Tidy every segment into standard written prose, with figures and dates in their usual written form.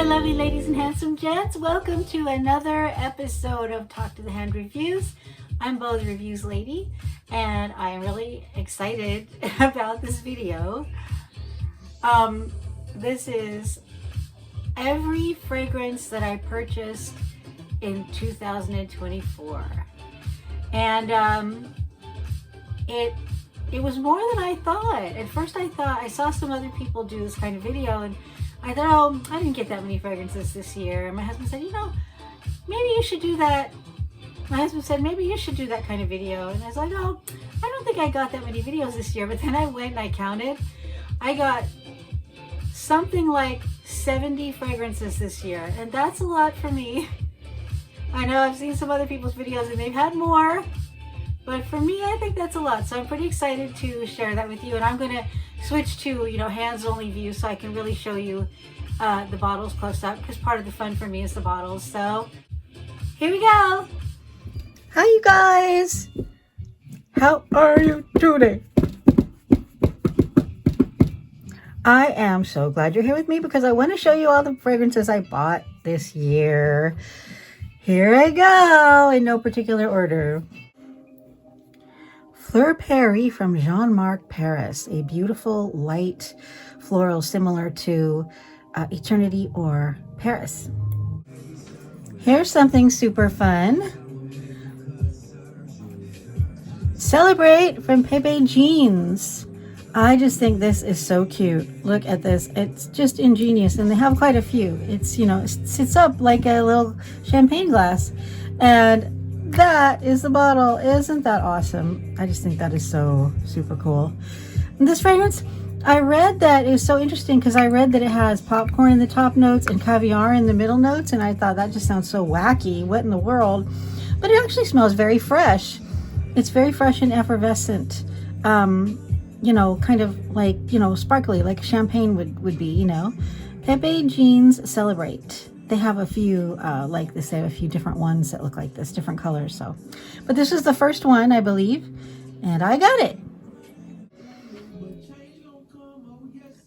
lovely ladies and handsome gents. Welcome to another episode of Talk to the Hand Reviews. I'm Bo the Reviews Lady, and I am really excited about this video. This is every fragrance that I purchased in 2024. And it was more than I thought. At first I thought, I saw some other people do this kind of video, and I thought, oh, I didn't get that many fragrances this year. And my husband said, you know, maybe you should do that. My husband said, maybe you should do that kind of video. And I was like, oh, I don't think I got that many videos this year. But then I went and I counted. I got something like 70 fragrances this year. And that's a lot for me. I know I've seen some other people's videos and they've had more. But for me, I think that's a lot. So I'm pretty excited to share that with you. And I'm going to switch to, you know, hands-only view so I can really show you the bottles close up, because part of the fun for me is the bottles. So here we go. Hi, you guys. How are you today? I am so glad you're here with me because I want to show you all the fragrances I bought this year. Here I go in no particular order. Fleur Paris from Jean-Marc Paris, a beautiful light floral similar to Eternity or Paris. Here's something super fun. Celebrate from Pepe Jeans. I just think this is so cute. Look at this. It's just ingenious, and they have quite a few. It's, you know, it sits up like a little champagne glass, and that is the bottle. Isn't that awesome? I just think that is so super cool. And this fragrance, I read that it was so interesting because I read that it has popcorn in the top notes and caviar in the middle notes, and I thought that just sounds so wacky. What in the world? But it actually smells very fresh. It's very fresh and effervescent. You know, kind of like, you know, sparkly, like champagne would be, you know. Pepe Jeans Celebrate. They have a few like this. They have a few different ones that look like this, different colors. So, but this is the first one, I believe, and I got it.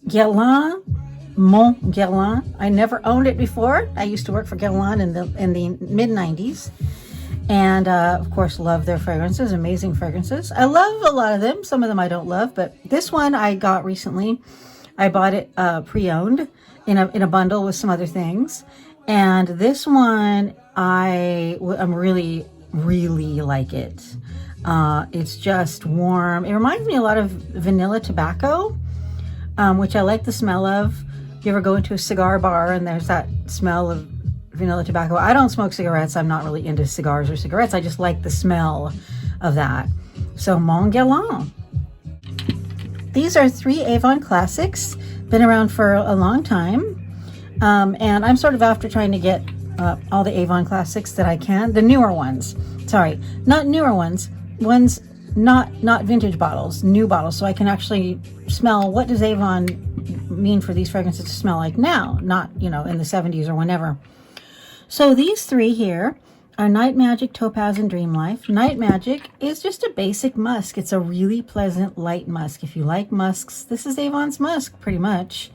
Guerlain, Mon Guerlain. I never owned it before. I used to work for Guerlain in the mid 90s, and of course, love their fragrances. Amazing fragrances. I love a lot of them. Some of them I don't love, but this one I got recently. I bought it pre-owned in a bundle with some other things. And this one, I'm really like it. It's just warm. It reminds me a lot of vanilla tobacco, which I like the smell of. You ever go into a cigar bar and there's that smell of vanilla tobacco? I don't smoke cigarettes. I'm not really into cigars or cigarettes. I just like the smell of that. So Mon Guerlain. These are 3 Avon classics. Been around for a long time. And I'm sort of after trying to get all the Avon classics that I can. The newer ones. Sorry, not newer ones. Ones not vintage bottles, new bottles. So I can actually smell what does Avon mean for these fragrances to smell like now, not, you know, in the 70s or whenever. So these 3 here are Night Magic, Topaz, and Dream Life. Night Magic is just a basic musk. It's a really pleasant light musk. If you like musks, this is Avon's musk, pretty much.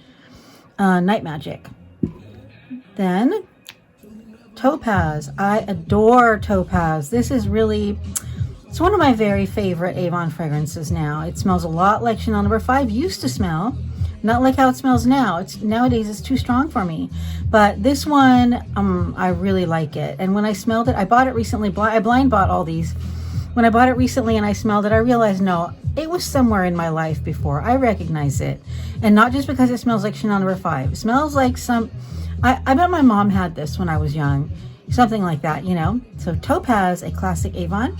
Night Magic. Then Topaz. I adore Topaz. This is really, it's one of my very favorite Avon fragrances now. It smells a lot like Chanel No. 5 used to smell. Not like how it smells now. Nowadays it's too strong for me. But this one, I really like it. And when I smelled it, I bought it recently. I blind bought all these. When I bought it recently and I smelled it, I realized, no, it was somewhere in my life before. I recognize it. And not just because it smells like Chanel No. 5. It smells like some, I bet my mom had this when I was young. Something like that, you know. So Topaz, a classic Avon.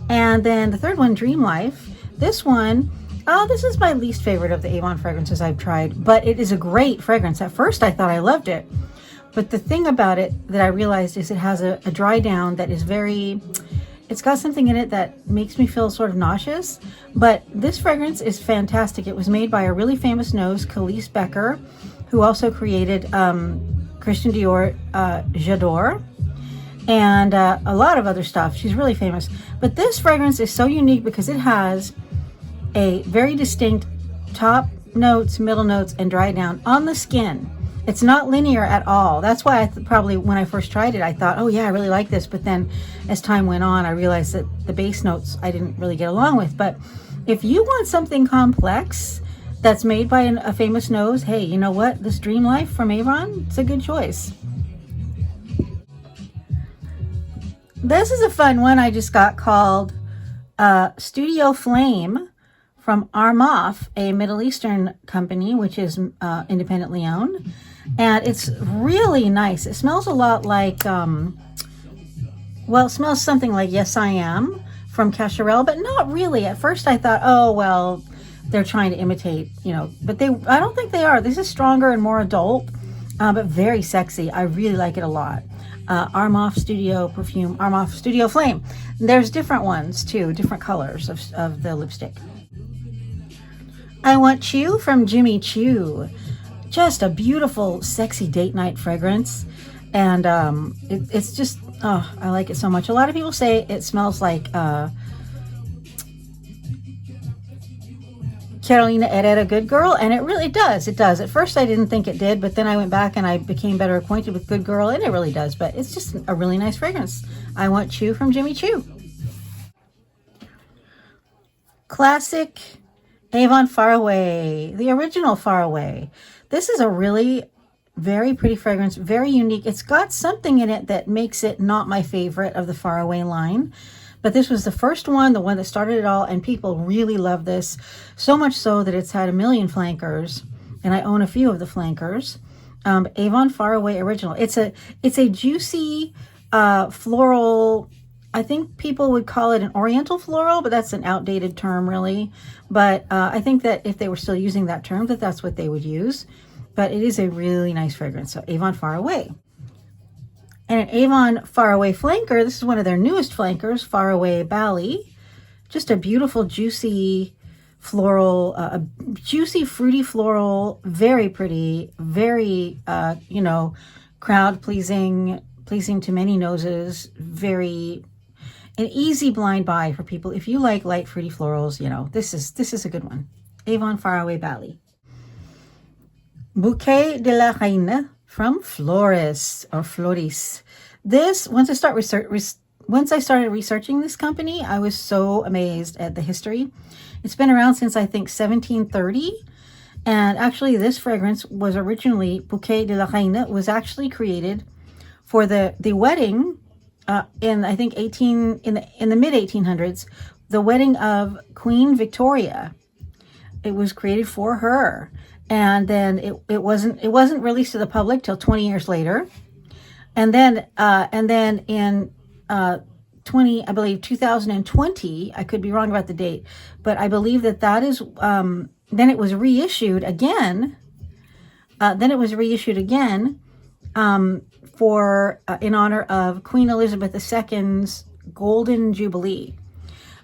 And then the third one, Dream Life. This one, this is my least favorite of the Avon fragrances I've tried, but it is a great fragrance. At first I thought I loved it, but the thing about it that I realized is it has a dry down that is very, it's got something in it that makes me feel sort of nauseous, but this fragrance is fantastic. It was made by a really famous nose, Khalees Becker, who also created Christian Dior J'adore, and a lot of other stuff. She's really famous. But this fragrance is so unique because it has a very distinct top notes, middle notes, and dry down on the skin. It's not linear at all. That's why probably when I first tried it, I thought, oh yeah, I really like this. But then as time went on, I realized that the base notes I didn't really get along with. But if you want something complex that's made by a famous nose, hey, you know what? This Dream Life from Avon, it's a good choice. This is a fun one I just got called Studio Flame from Armaf, a Middle Eastern company, which is independently owned. And it's really nice. It smells a lot like, well, it smells something like Yes I Am from Cacharel, but not really. At first I thought, oh, well, they're trying to imitate, you know, but I don't think they are. This is stronger and more adult, but very sexy. I really like it a lot. Armaf Studio Perfume, Armaf Studio Flame. There's different ones too, different colors of the lipstick. I Want Choo from Jimmy Choo. Just a beautiful, sexy date night fragrance. And it's just, oh, I like it so much. A lot of people say it smells like Carolina Herrera Good Girl, and it really does. It does. At first I didn't think it did, but then I went back and I became better acquainted with Good Girl, and it really does. But it's just a really nice fragrance. I Want Choo from Jimmy Choo. Classic Avon Far Away, the original Far Away. This is a really very pretty fragrance, very unique. It's got something in it that makes it not my favorite of the Far Away line. But this was the first one, the one that started it all, and people really love this. So much so that it's had a million flankers, and I own a few of the flankers. Avon Far Away Original. It's a juicy floral. I think people would call it an oriental floral, but that's an outdated term, really. But I think that if they were still using that term, that's what they would use. But it is a really nice fragrance. So Avon Far Away. And an Avon Far Away flanker, this is one of their newest flankers, Far Away Bali. Just a beautiful, juicy floral, juicy, fruity floral, very pretty, very, you know, crowd pleasing to many noses, very, an easy blind buy for people. If you like light, fruity florals, you know, this is a good one. Avon Far Away Bali. Bouquet de la Reine from Floris or Floris. This, once I started researching this company, I was so amazed at the history. It's been around since I think 1730. And actually this fragrance was originally, Bouquet de la Reine, was actually created for the wedding in I think in the mid 1800s, the wedding of Queen Victoria. It was created for her. And then it wasn't released to the public till 20 years later. And then in 2020, I could be wrong about the date, but I believe that is then it was reissued again. For in honor of Queen Elizabeth II's Golden Jubilee.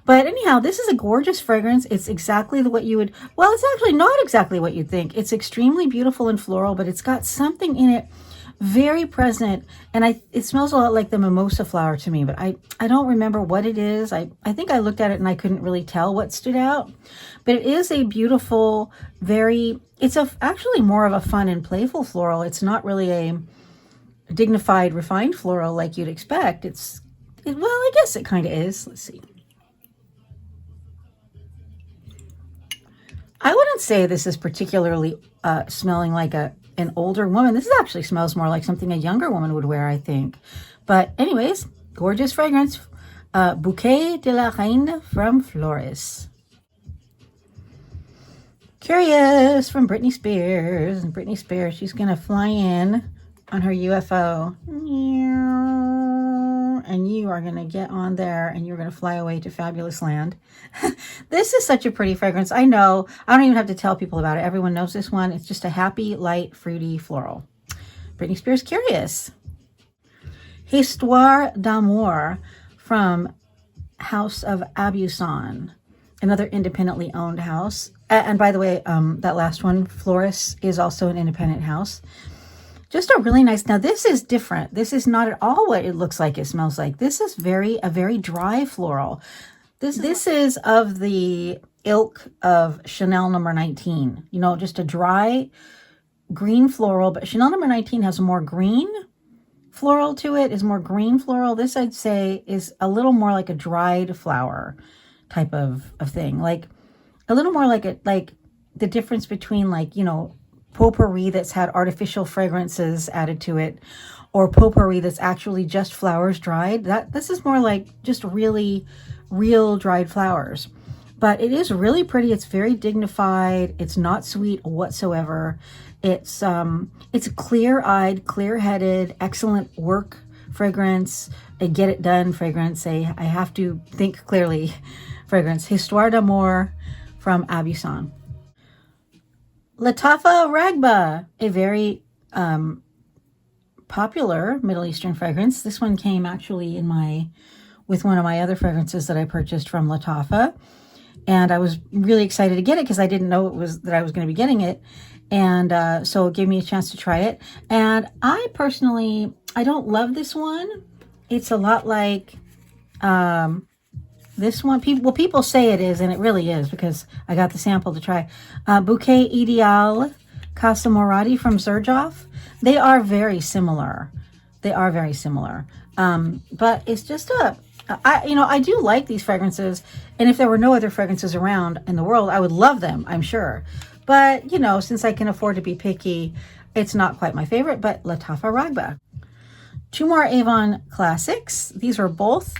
But anyhow, this is a gorgeous fragrance. It's exactly what you would, well, it's actually not exactly what you'd think. It's extremely beautiful and floral, but it's got something in it very present. And it smells a lot like the mimosa flower to me, but I don't remember what it is. I think I looked at it and I couldn't really tell what stood out. But it is a beautiful, it's actually more of a fun and playful floral. It's not really a dignified, refined floral like you'd expect. Well, I guess it kind of is. Let's see. I wouldn't say this is particularly smelling like an older woman. This actually smells more like something a younger woman would wear, I think. But anyways, gorgeous fragrance. Bouquet de la Reine from Floris. Curious from Britney Spears. And Britney Spears, she's going to fly in on her UFO. And you are going to get on there and you're going to fly away to fabulous land. This is such a pretty fragrance. I know. I don't even have to tell people about it. Everyone knows this one. It's just a happy, light, fruity floral. Britney Spears Curious. Histoire d'amour from House of Abuson. Another independently owned house. And by the way, that last one, Floris, is also an independent house. Just a really nice, now this is different. This is not at all what it looks like, it smells like. This is a very dry floral. This is of the ilk of Chanel number 19. You know, just a dry, green floral, but Chanel number 19 has more green floral to it, is more green floral. This I'd say is a little more like a dried flower type of thing. Like a little more like the difference between like, you know, potpourri that's had artificial fragrances added to it, or potpourri that's actually just flowers dried. This is more like just really real dried flowers. But it is really pretty. It's very dignified. It's not sweet whatsoever. It's a clear-eyed, clear-headed, excellent work fragrance, a get it done fragrance, I have to think clearly fragrance. Histoire d'amour from Abuson. Latafa Ragba, a very popular Middle Eastern fragrance. This one came actually with one of my other fragrances that I purchased from Latafa. And I was really excited to get it because I didn't know that I was going to be getting it. And so it gave me a chance to try it. And I personally, I don't love this one. It's a lot like this one. People say it is, and it really is because I got the sample to try. Bouquet Ideal Casa Moradi from Xerjoff. They are very similar. But it's just I do like these fragrances, and if there were no other fragrances around in the world, I would love them, I'm sure. But, you know, since I can afford to be picky, it's not quite my favorite, but Latafa Ragba. Two more Avon classics. These were both,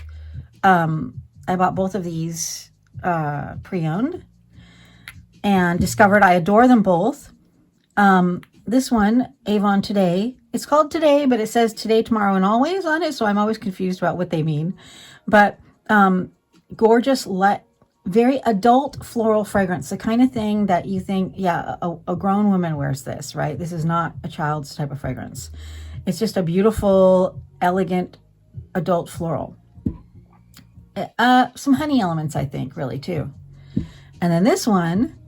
I bought both of these pre-owned and discovered I adore them both. This one, Avon Today, it's called Today, but it says Today, Tomorrow, and Always on it, so I'm always confused about what they mean. But gorgeous, very adult floral fragrance, the kind of thing that you think, yeah, a grown woman wears this, right? This is not a child's type of fragrance. It's just a beautiful, elegant, adult floral. Some honey elements, I think, really, too. And then this one,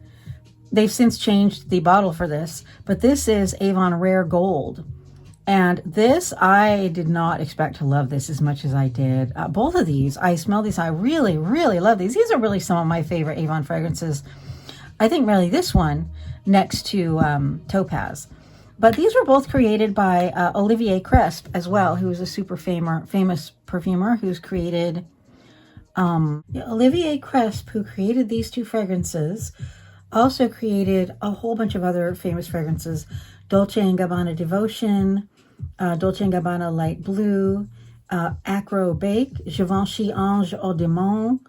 they've since changed the bottle for this, but this is Avon Rare Gold. And this, I did not expect to love this as much as I did. Both of these, I smell these, I really, really love these. These are really some of my favorite Avon fragrances. I think really this one next to Topaz. But these were both created by Olivier Cresp as well, who is a super famous perfumer who's created... Olivier Cresp, who created these two fragrances, also created a whole bunch of other famous fragrances. Dolce & Gabbana Devotion, Dolce & Gabbana Light Blue, Acro Bake, Givenchy Ange au Démon,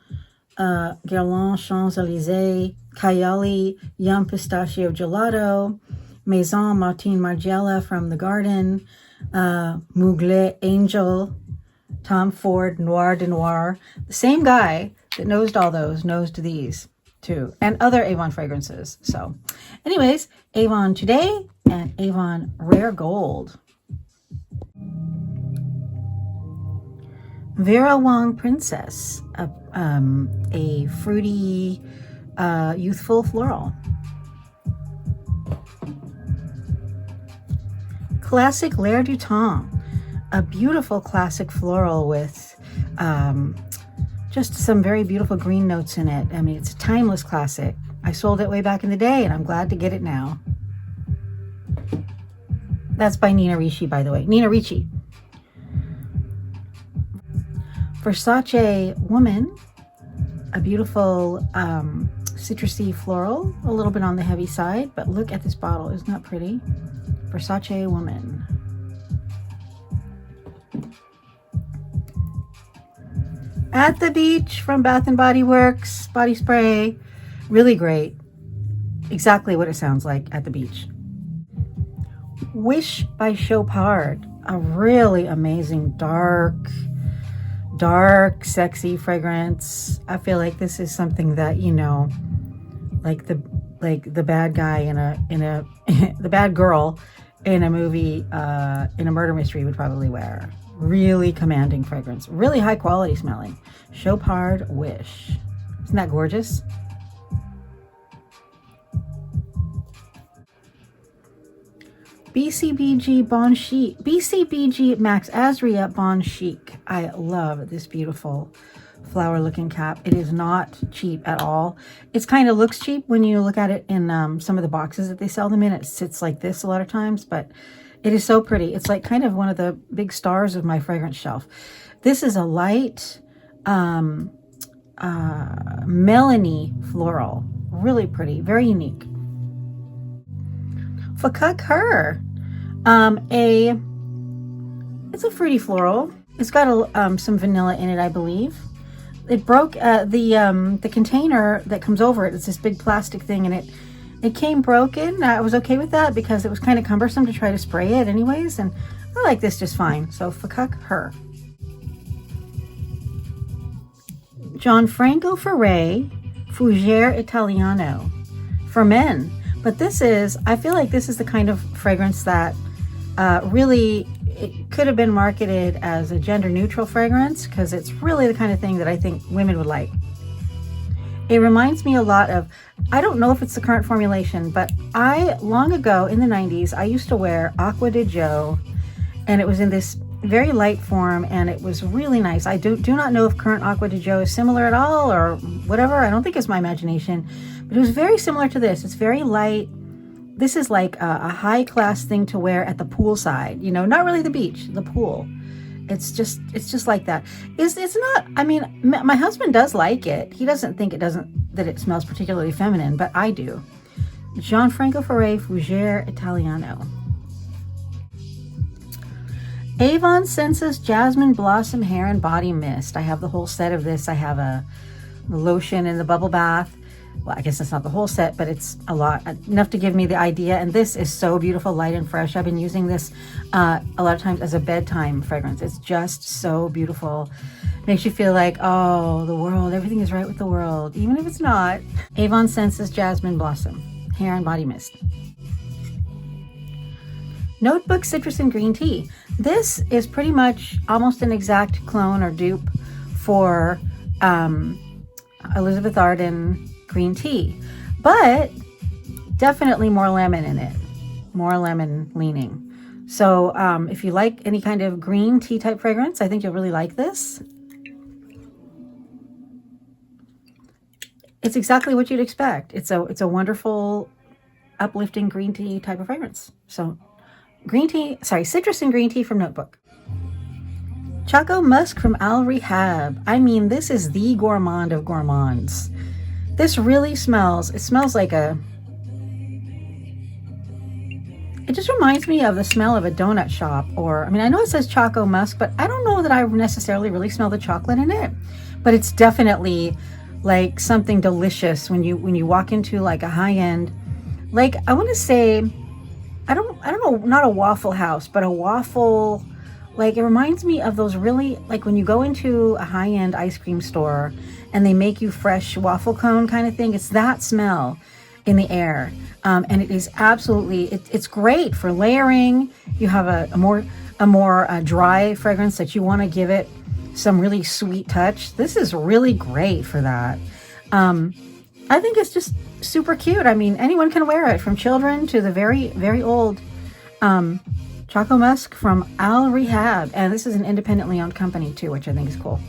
Guerlain Champs-Élysées, Kayali Yum Pistachio Gelato, Maison Martine Margiela from the Garden, Mugler Angel, Tom Ford Noir de Noir. The same guy that nosed all those nosed these too, and other Avon fragrances. So anyways, Avon Today and Avon Rare Gold. Vera Wang Princess, a fruity, youthful floral. Classic L'air du Temps, a beautiful classic floral with just some very beautiful green notes in it. I mean, it's a timeless classic. I sold it way back in the day, and I'm glad to get it now. That's by Nina Ricci, by the way. Nina Ricci. Versace Woman, a beautiful citrusy floral, a little bit on the heavy side, but look at this bottle. Isn't that pretty? Versace Woman. At the Beach from Bath & Body Works body spray. Really great. Exactly what it sounds like at the beach. Wish by Chopard, a really amazing dark, sexy fragrance. I feel like this is something that, you know, like the bad guy in a the bad girl in a movie, in a murder mystery would probably wear. Really commanding fragrance, really high quality smelling. Chopard Wish. Isn't that gorgeous? BCBG Bon Chic. BCBG Max Azria Bon Chic. I love this beautiful flower looking cap. It is not cheap at all. It's kind of looks cheap when you look at it in some of the boxes that they sell them in. It sits like this a lot of times, but it is so pretty. It's like kind of one of the big stars of my fragrance shelf. This is a light melony floral. Really pretty, very unique. Fakuk Her. It's a fruity floral. It's got some vanilla in it, I believe. It broke the container that comes over it. It's this big plastic thing, and it came broken. I was okay with that because it was kind of cumbersome to try to spray it anyways, and I like this just fine. So Fakuk Her. Gianfranco Ferré Fougere Italiano for men. But this is, I feel like this is the kind of fragrance that really, it could have been marketed as a gender neutral fragrance, because it's really the kind of thing that I think women would like. It reminds me a lot of, I don't know if it's the current formulation, but long ago in the 90s, I used to wear Acqua di Gio, and it was in this very light form, and it was really nice. I do not know if current Acqua di Gio is similar at all or whatever. I don't think it's my imagination, but it was very similar to this. It's very light. This is like a high class thing to wear at the poolside, you know, not really the beach, the pool. It's just like that. It's not, I mean, my husband does like it. He doesn't think that it smells particularly feminine, but I do. Gianfranco Ferré Fougere Italiano. Avon Senses Jasmine Blossom Hair and Body Mist. I have the whole set of this. I have a lotion in the bubble bath. Well, I guess it's not the whole set, but it's a lot, enough to give me the idea. And this is so beautiful, light and fresh. I've been using this a lot of times as a bedtime fragrance. It's just so beautiful. Makes you feel like, oh, the world, everything is right with the world, even if it's not. Avon Senses Jasmine Blossom Hair and Body Mist. Notebook Citrus and Green Tea. This is pretty much almost an exact clone or dupe for Elizabeth Arden Green Tea, but definitely more lemon in it, more lemon leaning. So if you like any kind of green tea type fragrance, I think you'll really like this. It's exactly what you'd expect. It's a wonderful, uplifting green tea type of fragrance. So citrus and green tea from Notebook. Choco Musk from Al-Rehab. I mean, this is the gourmand of gourmands. This really smells, it smells like it just reminds me of the smell of a donut shop, or, I mean, I know it says Choco Musk, but I don't know that I necessarily really smell the chocolate in it, but it's definitely like something delicious when you walk into like a high-end, like, I want to say, I don't know, not a Waffle House, but a waffle, like, it reminds me of those really, like when you go into a high-end ice cream store and they make you fresh waffle cone kind of thing. It's that smell in the air. And it is absolutely, it's great for layering. You have a more dry fragrance that you want to give it some really sweet touch. This is really great for that. I think it's just super cute. I mean, anyone can wear it, from children to the very, very old. Choco Musk from Al-Rehab. And this is an independently owned company too, which I think is cool.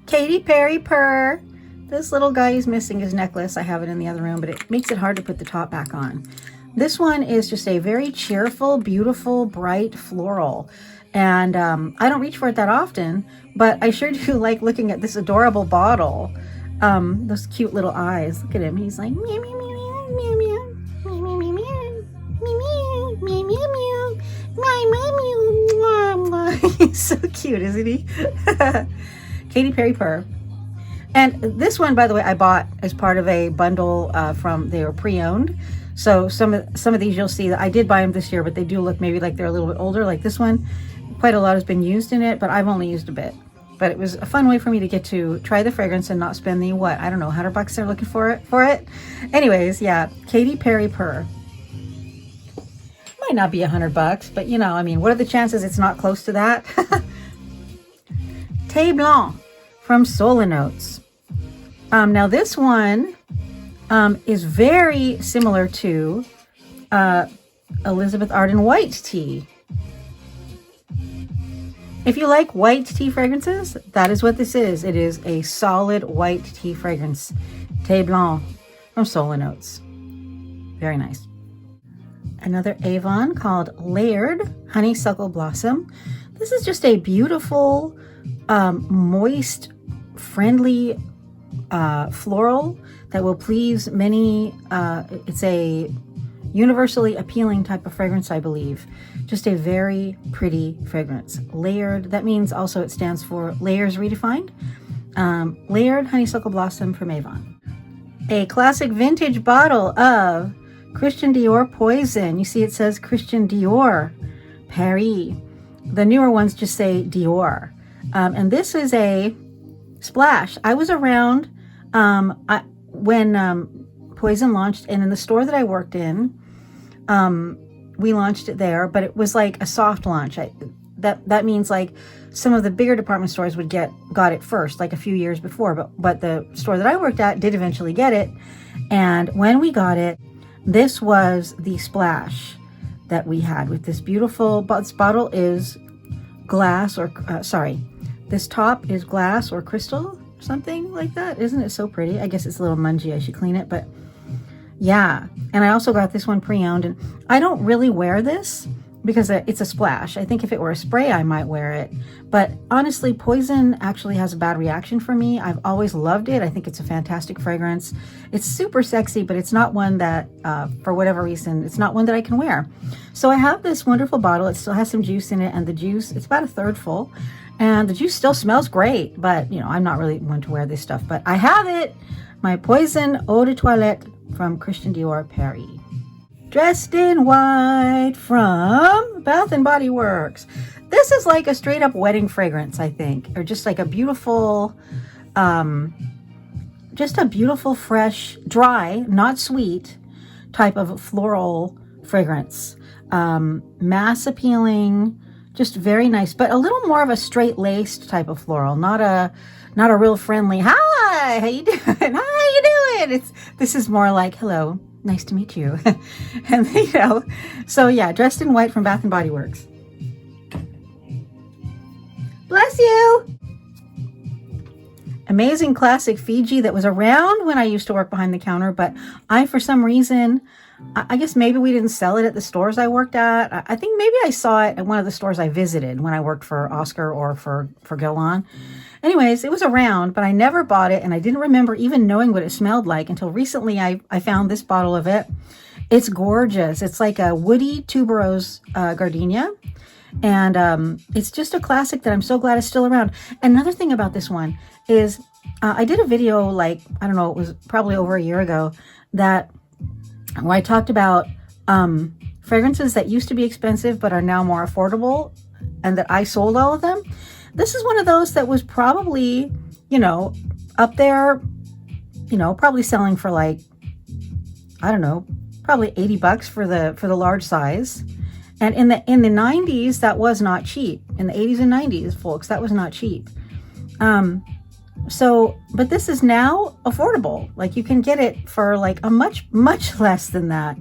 Katy Perry Purr. This little guy is missing his necklace. I have it in the other room, but it makes it hard to put the top back on. This one is just a very cheerful, beautiful, bright floral. And I don't reach for it that often, but I sure do like looking at this adorable bottle. Those cute little eyes. Look at him. He's like, meow, meow, meow, meow, meow, meow, meow, meow, meow, meow, meow, meow, meow. He's so cute, isn't he? Katy Perry Purr. And this one, by the way, I bought as part of a bundle they were pre-owned. So some of these you'll see that I did buy them this year, but they do look maybe like they're a little bit older. Like this one, quite a lot has been used in it, but I've only used a bit. But it was a fun way for me to get to try the fragrance and not spend the, what, I don't know, $100 they're looking for it. Anyways, yeah, Katy Perry Purr. Might not be $100, but you know, I mean, what are the chances it's not close to that? Thé Blanc from Solinotes. Now this one is very similar to Elizabeth Arden White Tea. If you like white tea fragrances, that is what this is. It is a solid white tea fragrance. Thé Blanc from Solinotes. Very nice. Another Avon called Layered Honeysuckle Blossom. This is just a beautiful, moist, friendly floral that will please many. It's a universally appealing type of fragrance, I believe. Just a very pretty fragrance. Layered, that means also it stands for Layers Redefined. Layered Honeysuckle Blossom from Avon. A classic vintage bottle of Christian Dior Poison. You see it says Christian Dior Paris. The newer ones just say Dior. And this is a splash. I was around when Poison launched, and in the store that I worked in, we launched it there, but it was like a soft launch. That means like some of the bigger department stores got it first, like a few years before, but the store that I worked at did eventually get it. And when we got it, this was the splash that we had with this beautiful, this bottle is glass or, this top is glass or crystal, something like that. Isn't it so pretty? I guess it's a little mungy. I should clean it, but yeah. And I also got this one pre-owned, and I don't really wear this because it's a splash. I think if it were a spray, I might wear it. But honestly, Poison actually has a bad reaction for me. I've always loved it. I think it's a fantastic fragrance. It's super sexy, but it's not one that, for whatever reason, it's not one that I can wear. So I have this wonderful bottle. It still has some juice in it, and the juice, it's about a third full. And the juice still smells great, but, you know, I'm not really one to wear this stuff. But I have it, my Poison Eau de Toilette from Christian Dior Paris. Dressed in White from Bath and Body Works. This is like a straight up wedding fragrance, I think, or just like a beautiful, just a beautiful, fresh, dry, not sweet type of floral fragrance. Mass appealing, just very nice, but a little more of a straight laced type of floral, not a real friendly, hi, how you doing? How you doing? This is more like, hello, nice to meet you. And you know, so yeah, Dressed in White from Bath and Body Works. Bless you. Amazing classic Fiji that was around when I used to work behind the counter, but for some reason, I guess maybe we didn't sell it at the stores I worked at. I think maybe I saw it at one of the stores I visited when I worked for Oscar or for Guerlain. Anyways, it was around, but I never bought it, and I didn't remember even knowing what it smelled like until recently I found this bottle of it. It's gorgeous. It's like a woody tuberose gardenia, and it's just a classic that I'm so glad is still around. Another thing about this one is I did a video, like, I don't know, it was probably over a year ago, where I talked about fragrances that used to be expensive but are now more affordable, and that I sold all of them. This is one of those that was probably, you know, up there, you know, probably selling for like, I don't know, probably $80 for the large size. And in the 90s, that was not cheap. In the 80s and 90s, folks, that was not cheap. But this is now affordable. Like, you can get it for like a much less than that.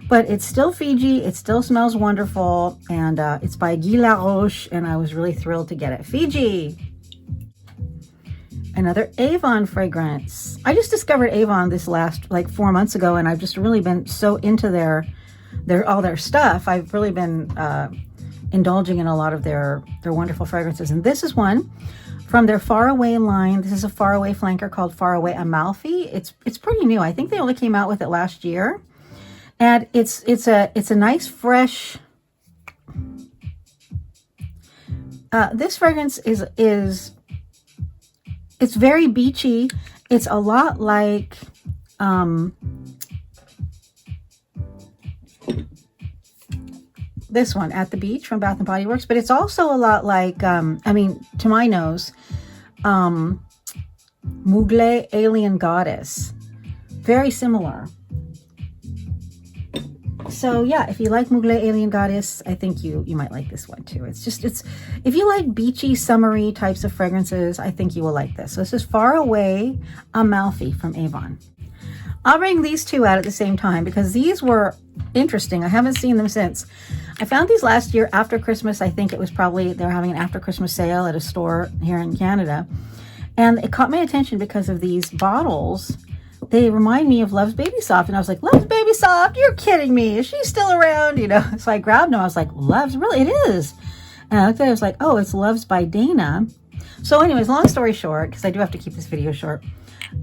But it's still Fiji, it still smells wonderful, and it's by Guy Laroche, and I was really thrilled to get it. Fiji! Another Avon fragrance. I just discovered Avon this last, like, 4 months ago, and I've just really been so into all their stuff. I've really been indulging in a lot of their wonderful fragrances, and this is one from their Far Away line. This is a Far Away flanker called Far Away Amalfi. It's pretty new. I think they only came out with it last year. And it's a nice fresh. This fragrance is it's very beachy. It's a lot like this one, At the Beach from Bath and Body Works, but it's also a lot like I mean, to my nose, Mugler Alien Goddess. Very similar. So yeah, if you like Mugler Alien Goddess, I think you might like this one too. It's if you like beachy, summery types of fragrances, I think you will like this. So this is Far Away Amalfi from Avon. I'll bring these two out at the same time because these were interesting. I haven't seen them since. I found these last year after Christmas. I think it was probably they were having an after Christmas sale at a store here in Canada. And it caught my attention because of these bottles. They remind me of Love's Baby Soft. And I was like, Love's Baby Soft? You're kidding me. Is she still around? You know, so I grabbed them. I was like, Love's? Really? It is. And I looked at it. I was like, oh, it's Love's by Dana. So anyways, long story short, because I do have to keep this video short.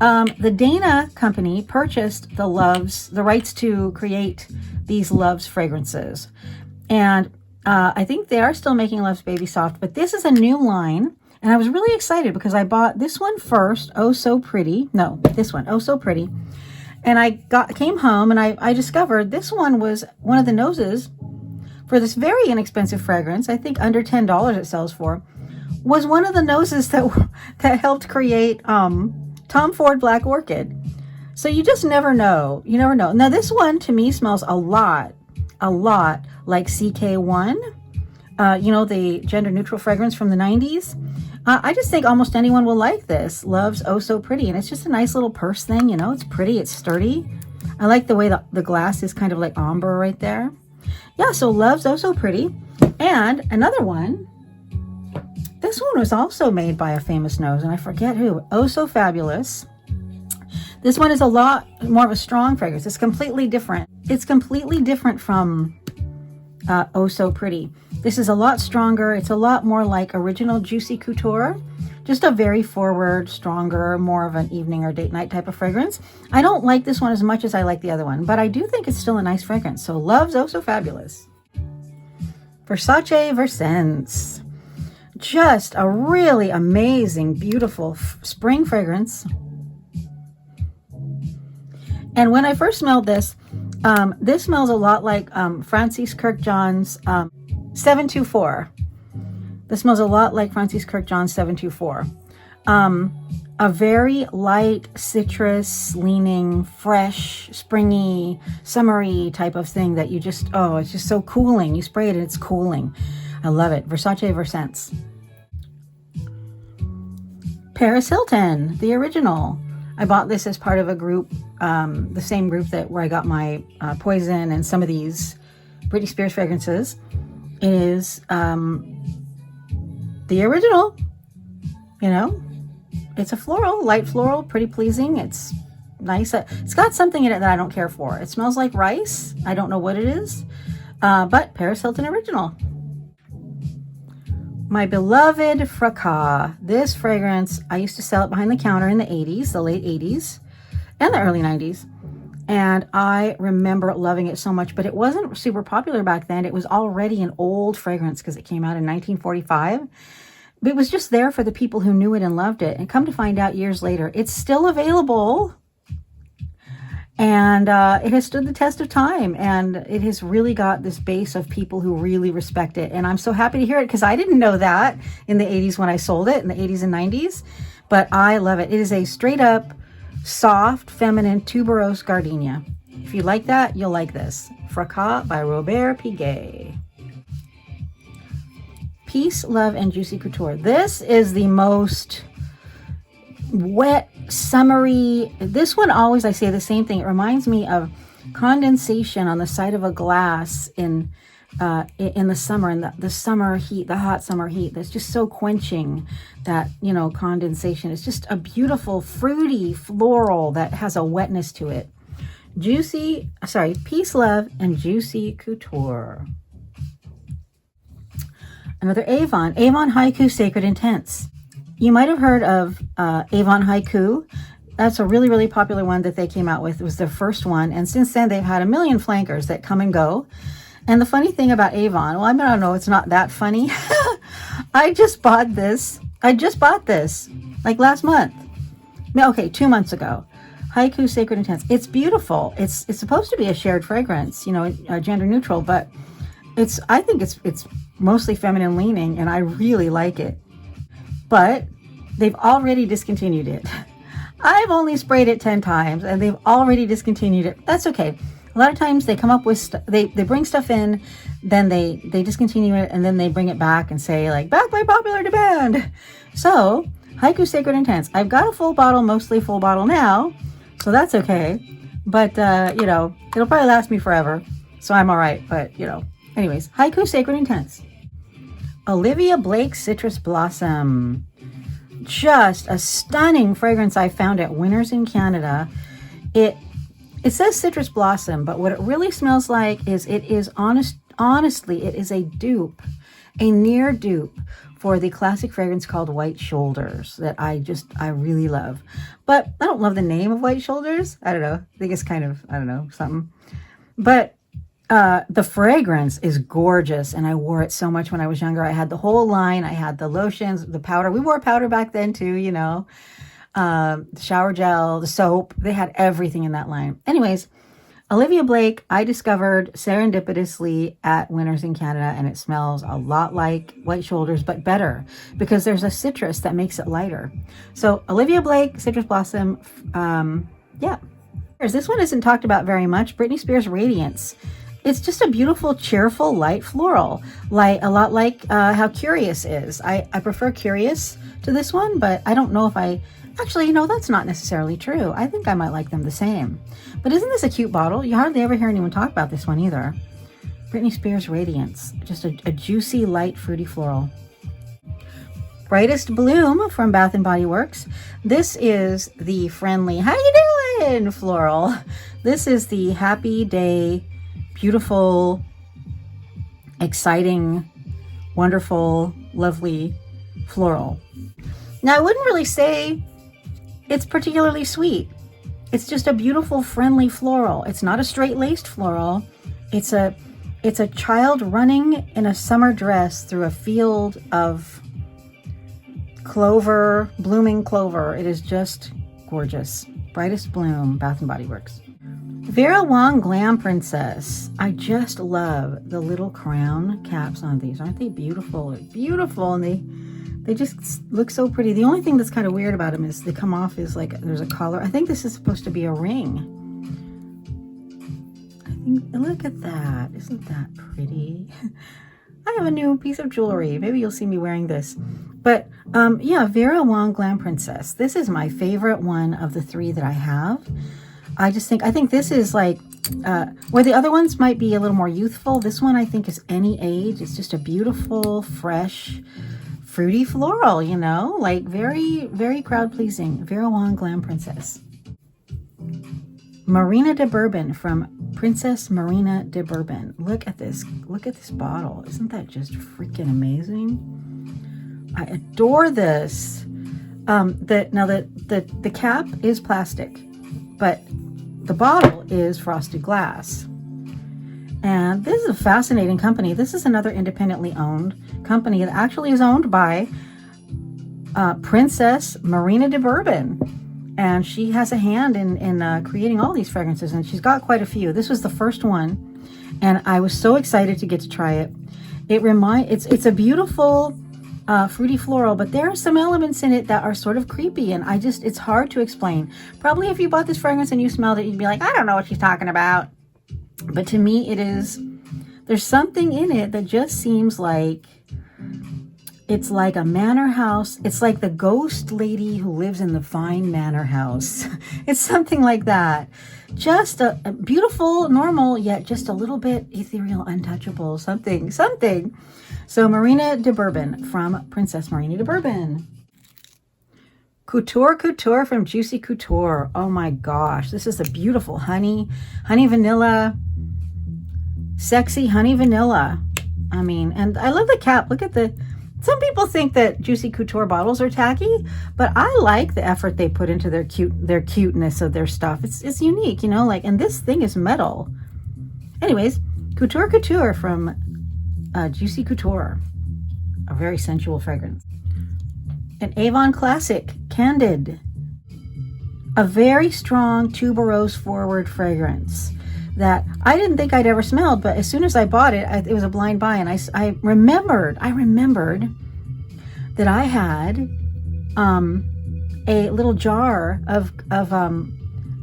The Dana company purchased the rights to create these Love's fragrances. And I think they are still making Love's Baby Soft, but this is a new line. And I was really excited because I bought this one first, Oh So Pretty. No, this one, Oh So Pretty. And I came home and I discovered this one was one of the noses for this very inexpensive fragrance. I think under $10 it sells for. Was one of the noses that helped create Tom Ford Black Orchid. So you just never know. You never know. Now this one to me smells a lot like CK1. You know, the gender neutral fragrance from the 90s. I just think almost anyone will like this. Love's Oh So Pretty. And it's just a nice little purse thing, you know. It's pretty, it's sturdy. I like the way the glass is kind of like amber right there. Yeah, so Love's Oh So Pretty. And another one. This one was also made by a famous nose, and I forget who. Oh So Fabulous. This one is a lot more of a strong fragrance. It's completely different. It's completely different from Oh So Pretty. This is a lot stronger. It's a lot more like original Juicy Couture. Just a very forward, stronger, more of an evening or date night type of fragrance. I don't like this one as much as I like the other one, but I do think it's still a nice fragrance. So Love's Oh So Fabulous. Versace Versense. Just a really amazing, beautiful spring fragrance. And when I first smelled this, this smells a lot like Francis Kirkjohn's 724. This smells a lot like Francis Kirkjohn's 724. A very light, citrus leaning, fresh, springy, summery type of thing that you just, oh, it's just so cooling. You spray it and it's cooling. I love it. Versace Versense. Paris Hilton, the original. I bought this as part of a group, the same group where I got my Poison and some of these Britney Spears fragrances. It is the original, you know. It's a floral, light floral, pretty pleasing. It's nice. It's got something in it that I don't care for. It smells like rice. I don't know what it is, but Paris Hilton original. My beloved Fracas. This fragrance, I used to sell it behind the counter in the 80s, the late 80s, and the early 90s. And I remember loving it so much, but it wasn't super popular back then. It was already an old fragrance because it came out in 1945. But it was just there for the people who knew it and loved it. And come to find out years later, it's still available. And it has stood the test of time, and it has really got this base of people who really respect it. And I'm so happy to hear it because I didn't know that in the 80s when I sold it, in the 80s and 90s. But I love it. It is a straight up, soft, feminine tuberose gardenia. If you like that, you'll like this. Fracas by Robert Piguet. Peace, Love, and Juicy Couture. This is the most wet, summery. This one always, I say the same thing. It reminds me of condensation on the side of a glass in the summer, and the summer heat, the hot summer heat. That's just so quenching. That, you know, condensation. It's just a beautiful, fruity floral that has a wetness to it. Peace, Love, and Juicy Couture. Another Avon Haiku Sacred Intense. You might have heard of Avon Haiku. That's a really, really popular one that they came out with. It was their first one. And since then, they've had a million flankers that come and go. And the funny thing about Avon, well, I don't know, it's not that funny. I just bought this like last month. Okay, 2 months ago. Haiku Sacred Intense. It's beautiful. It's supposed to be a shared fragrance, you know, gender neutral, but I think it's mostly feminine leaning, and I really like it. But they've already discontinued it. I've only sprayed it 10 times and they've already discontinued it. That's okay. A lot of times they come up with, they bring stuff in, then they discontinue it, and then they bring it back and say, like, back by popular demand. So, Haiku Sacred Intense. I've got a full bottle, mostly full bottle now, so that's okay. but you know, it'll probably last me forever, so I'm all right. But you know, anyways, Haiku Sacred Intense. Olivia Blake Citrus Blossom. Just a stunning fragrance I found at Winners in Canada. It says citrus blossom, but what it really smells like is honestly, it is a dupe, a near dupe for the classic fragrance called White Shoulders that I really love. But I don't love the name of White Shoulders. I don't know. I think it's kind of, I don't know, something. But the fragrance is gorgeous, and I wore it so much when I was younger. I had the whole line. I had the lotions, the powder. We wore powder back then too, you know. The shower gel, the soap. They had everything in that line. Anyways, Olivia Blake, I discovered serendipitously at Winners in Canada, and it smells a lot like White Shoulders, but better because there's a citrus that makes it lighter. So Olivia Blake, Citrus Blossom, yeah. This one isn't talked about very much. Britney Spears Radiance. It's just a beautiful, cheerful, light floral, like a lot like how Curious is. I prefer Curious to this one, but I don't know if I actually, you know, that's not necessarily true. I think I might like them the same. But isn't this a cute bottle? You hardly ever hear anyone talk about this one either. Britney Spears Radiance, just a juicy, light, fruity floral. Brightest Bloom from Bath & Body Works. This is the friendly, how you doing, floral. This is the happy day, beautiful, exciting, wonderful, lovely floral. Now, I wouldn't really say it's particularly sweet. It's just a beautiful, friendly floral. It's not a straight-laced floral. It's a child running in a summer dress through a field of clover, blooming clover. It is just gorgeous. Brightest Bloom, Bath & Body Works. Vera Wang Glam Princess. I just love the little crown caps on these. Aren't they beautiful? Beautiful, and they just look so pretty. The only thing that's kind of weird about them is they come off is like there's a collar. I think this is supposed to be a ring. I think, look at that. Isn't that pretty? I have a new piece of jewelry. Maybe you'll see me wearing this. But yeah, Vera Wang Glam Princess. This is my favorite one of the three that I have. I think this is like, where the other ones might be a little more youthful, this one I think is any age. It's just a beautiful, fresh, fruity floral, you know, like very, very crowd pleasing. Vera Wang Glam Princess. Marina de Bourbon from Princess Marina de Bourbon. Look at this bottle. Isn't that just freaking amazing? I adore this. The cap is plastic, but the bottle is frosted glass. And this is a fascinating company. This is another independently owned company that actually is owned by Princess Marina de Bourbon. And she has a hand in creating all these fragrances, and she's got quite a few. This was the first one, and I was so excited to get to try it. It's a beautiful fruity floral, but there are some elements in it that are sort of creepy, and it's hard to explain. Probably if you bought this fragrance and you smelled it, you'd be like, I don't know what she's talking about. But to me, there's something in it that just seems like it's like a manor house. It's like the ghost lady who lives in the fine manor house. It's something like that. Just a beautiful, normal, yet just a little bit ethereal, untouchable, something. So Marina de Bourbon from Princess Marina de Bourbon. Couture from Juicy Couture. Oh my gosh, this is a beautiful honey vanilla, sexy honey vanilla. I mean, and I love the cap. Look at some people think that Juicy Couture bottles are tacky, but I like the effort they put into their cuteness of their stuff. It's unique, you know, like, and this thing is metal. Anyways, Couture from Juicy Couture, a very sensual fragrance. An Avon Classic, Candid, a very strong tuberose forward fragrance that I didn't think I'd ever smelled, but as soon as I bought it, it was a blind buy, and I remembered that I had a little jar of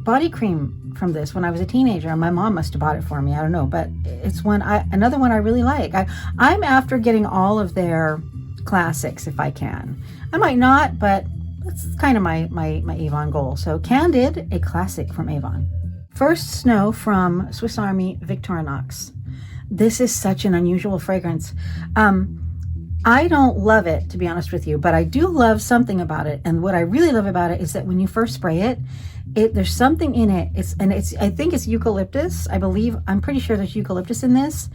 body cream from this when I was a teenager, and my mom must have bought it for me. I don't know, but it's another one I really like. I'm after getting all of their classics if I can. I might not, but that's kind of my Avon goal. So Candid, a classic from Avon. First Snow from Swiss Army Victorinox. This is such an unusual fragrance. I don't love it, to be honest with you, but I do love something about it. And what I really love about it is that when you first spray it, there's something in it. I think it's eucalyptus. I'm pretty sure there's eucalyptus in this.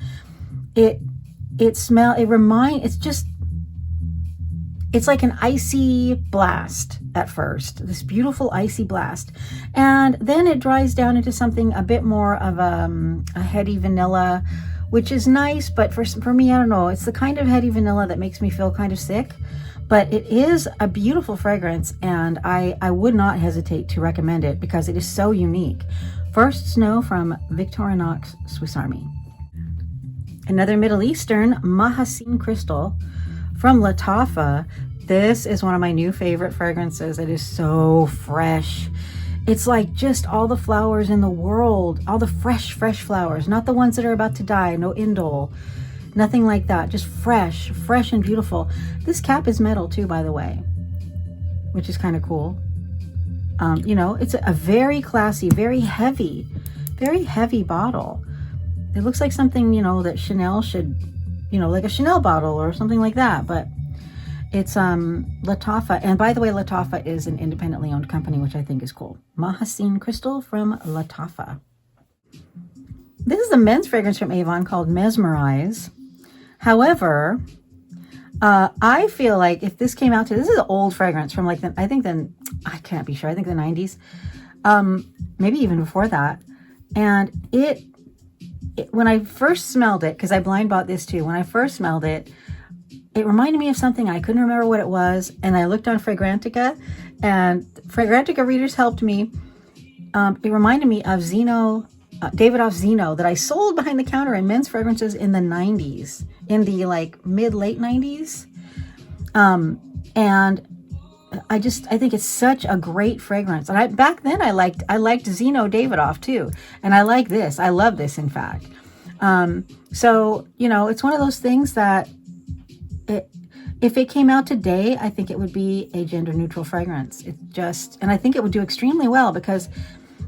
It's like an icy blast at first, this beautiful icy blast. And then it dries down into something a bit more of a heady vanilla, which is nice, but for me, I don't know, it's the kind of heady vanilla that makes me feel kind of sick. But it is a beautiful fragrance, and I would not hesitate to recommend it because it is so unique. First Snow from Victorinox Swiss Army. Another Middle Eastern, Mahassin Crystal from Lattafa. This is one of my new favorite fragrances. It is so fresh. It's like just all the flowers in the world, all the fresh flowers, not the ones that are about to die, no indole, nothing like that, just fresh and beautiful. This cap is metal too, by the way, which is kind of cool. You know, it's a very classy, very heavy bottle. It looks like something, you know, that Chanel should, you know, like a Chanel bottle or something like that, but it's Lattafa. And by the way, Lattafa is an independently owned company, which I think is cool. Mahassin Crystal from Lattafa. This is a men's fragrance from Avon called Mesmerize. However, I feel like if this came out this is an old fragrance from like I can't be sure, I think the 90s, maybe even before that. And when I first smelled it, because I blind bought this too, when I first smelled it, it reminded me of something. I couldn't remember what it was. And I looked on Fragrantica, and Fragrantica readers helped me. It reminded me of Davidoff Zeno that I sold behind the counter in men's fragrances in the 90s, in the like late 90s. And I think it's such a great fragrance. And back then I liked Zeno Davidoff too. And I like this. I love this, in fact. So, you know, it's one of those things that if it came out today, I think it would be a gender neutral fragrance. And I think it would do extremely well because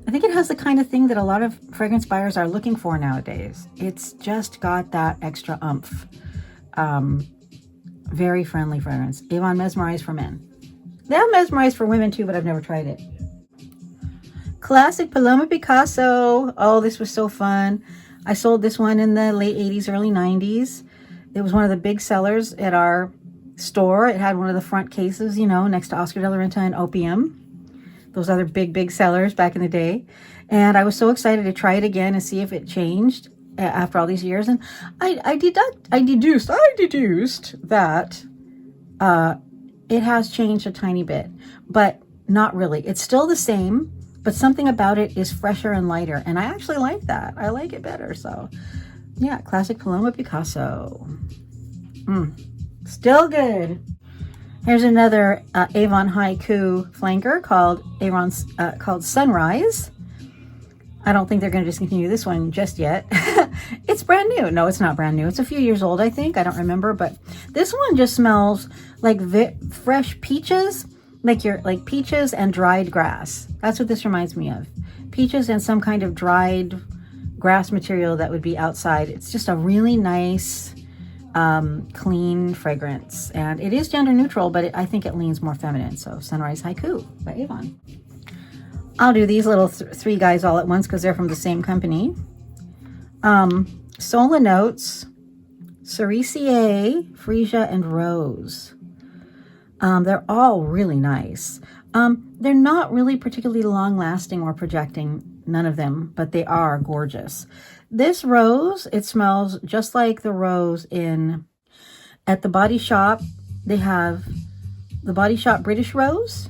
I think it has the kind of thing that a lot of fragrance buyers are looking for nowadays. It's just got that extra oomph. Very friendly fragrance. Avon Mesmerize for men. They have Mesmerize for women too, but I've never tried it. Classic Paloma Picasso. Oh, this was so fun. I sold this one in the late 80s, early 90s. It was one of the big sellers at our store. It had one of the front cases, you know, next to Oscar de la Renta and Opium. Those other big sellers back in the day. And I was so excited to try it again and see if it changed after all these years. And I deduced that it has changed a tiny bit, but not really. It's still the same, but something about it is fresher and lighter. And I actually like that. I like it better. So yeah, classic Paloma Picasso. Still good. Here's another Avon Haiku flanker called Sunrise. I don't think they're going to discontinue this one just yet. It's brand new. No, it's not brand new. It's a few years old, I think. I don't remember, but this one just smells like fresh peaches, like peaches and dried grass. That's what this reminds me of. Peaches and some kind of dried grass material that would be outside. It's just a really nice, clean fragrance, and it is gender neutral, but I think it leans more feminine. So Sunrise Haiku by Avon. I'll do these little three guys all at once because they're from the same company. Solinotes Cerisier, Freesia, and Rose. They're all really nice. They're not really particularly long lasting or projecting, none of them, but they are gorgeous. This rose, it smells just like the rose at the Body Shop. They have the Body Shop British Rose.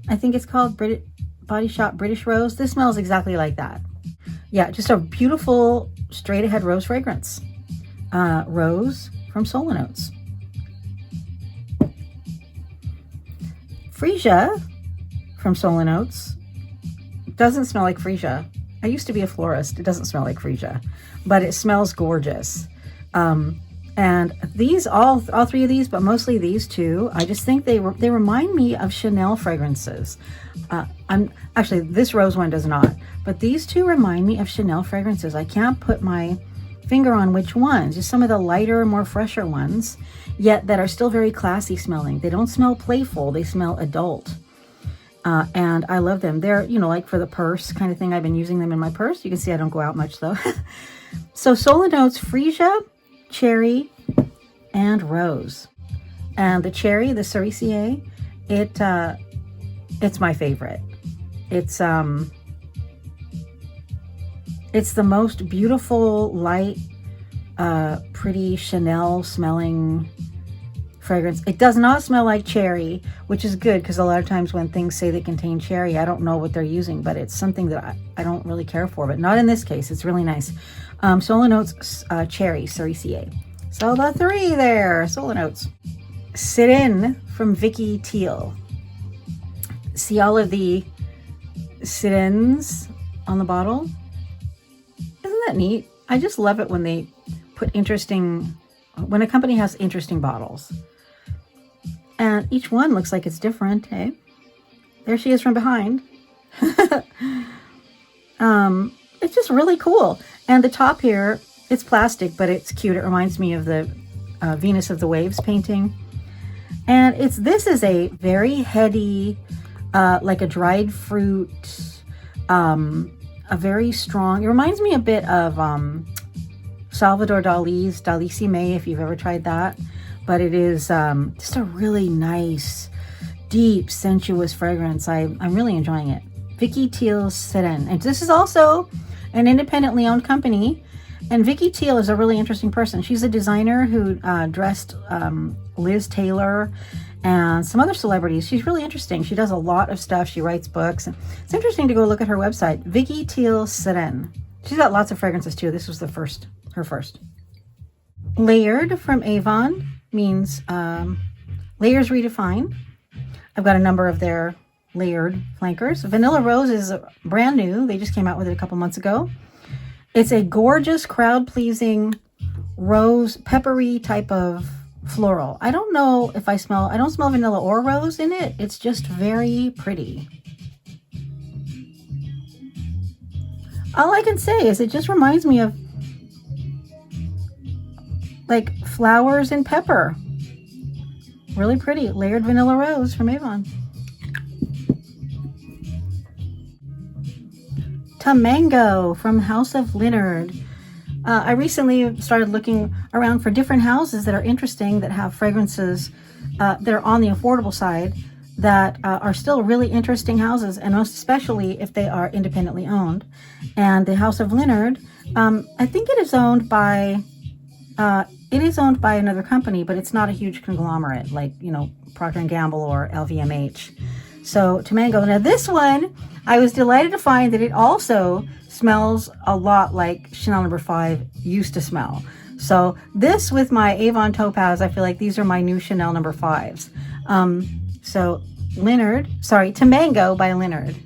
I think it's called Body Shop British Rose. This smells exactly like that. Yeah, just a beautiful straight ahead rose fragrance. Rose from Solinotes. Freesia from Solinotes doesn't smell like Freesia. I used to be a florist. It doesn't smell like Freesia, but it smells gorgeous. And And these, all three of these, but mostly these two, I just think they remind me of Chanel fragrances. I'm actually, this rose one does not, but these two remind me of Chanel fragrances. I can't put my finger on which ones, just some of the lighter, more fresher ones, yet that are still very classy smelling. They don't smell playful, they smell adult. And I love them. They're, you know, like for the purse kind of thing. I've been using them in my purse. You can see I don't go out much though. So Solinotes Freesia, Cherry, and Rose. And the Cherry, the Cerisier, it's my favorite. It's the most beautiful, light, pretty Chanel smelling fragrance. It does not smell like cherry, which is good, because a lot of times when things say they contain cherry, I don't know what they're using, but it's something that I don't really care for, but not in this case. It's really nice. Solinotes Cherry, Cerisier. So the three there, Solinotes. Sit In from Vicky Teal. See all of the sit-ins on the bottle? Isn't that neat? I just love it when they put when a company has interesting bottles. And each one looks like it's different, hey? There she is from behind. It's just really cool. And the top here, it's plastic, but it's cute. It reminds me of the Venus of the Waves painting. And this is a very heady, like a dried fruit, a very strong, it reminds me a bit of Salvador Dali's Dalissime, if you've ever tried that. But it is just a really nice, deep, sensuous fragrance. I'm really enjoying it. Vicky Teal's Sit In. And this is also an independently owned company. And Vicky Teal is a really interesting person. She's a designer who dressed Liz Taylor and some other celebrities. She's really interesting. She does a lot of stuff. She writes books. And it's interesting to go look at her website. Vicky Teal Sit In. She's got lots of fragrances too. This was her first. Layered from Avon means layers redefined. I've got a number of their layered flankers. Vanilla Rose is brand new. They just came out with it a couple months ago. It's a gorgeous, crowd-pleasing, rose, peppery type of floral. I don't know if I don't smell vanilla or rose in it. It's just very pretty. All I can say is it just reminds me of like flowers and pepper. Really pretty. Layered Vanilla Rose from Avon. Tamango from House of Leonard. I recently started looking around for different houses that are interesting, that have fragrances that are on the affordable side, that are still really interesting houses, and most especially if they are independently owned. And the House of Leonard, I think it is owned by another company, but it's not a huge conglomerate like, you know, Procter & Gamble or LVMH. So Tamango. Now this one, I was delighted to find that it also smells a lot like Chanel No. 5 used to smell. So this with my Avon Topaze, I feel like these are my new Chanel No. 5s. So Tamango by Leonard.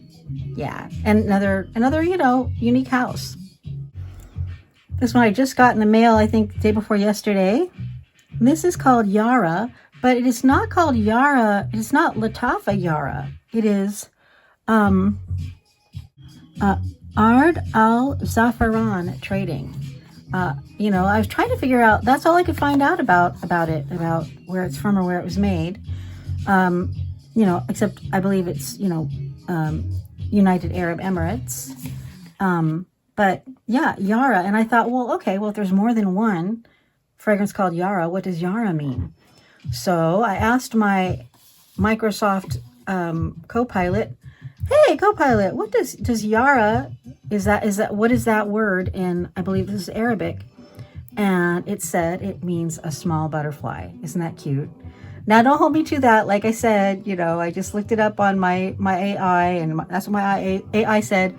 Yeah, and another, you know, unique house. This one I just got in the mail, I think the day before yesterday. This is called Yara, but it is not called Yara. It is not Latafa Yara. It is Ard Al Zaafaran Trading. You know, I was trying to figure out, that's all I could find out about where it's from or where it was made. You know, except I believe it's, you know, United Arab Emirates. But yeah, Yara. And I thought, well, okay, well, if there's more than one fragrance called Yara, what does Yara mean? So I asked my Microsoft Copilot, hey, Copilot, what does Yara, what is that word in, I believe this is Arabic. And it said it means a small butterfly. Isn't that cute? Now, don't hold me to that. Like I said, you know, I just looked it up on my AI, and that's what my AI said.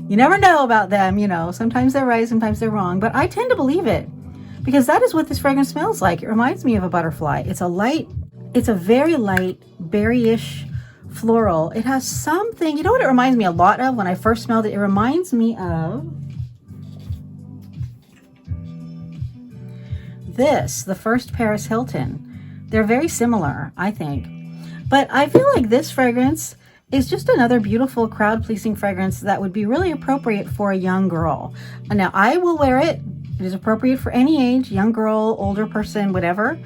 You never know about them, you know. Sometimes they're right, sometimes they're wrong. But I tend to believe it, because that is what this fragrance smells like. It reminds me of a butterfly. It's a very light, berry-ish floral. It has something, you know what it reminds me a lot of when I first smelled it? It reminds me of this, the first Paris Hilton. They're very similar, I think. But I feel like this fragrance is just another beautiful crowd-pleasing fragrance that would be really appropriate for a young girl. Now, I will wear it. It is appropriate for any age, young girl, older person, whatever.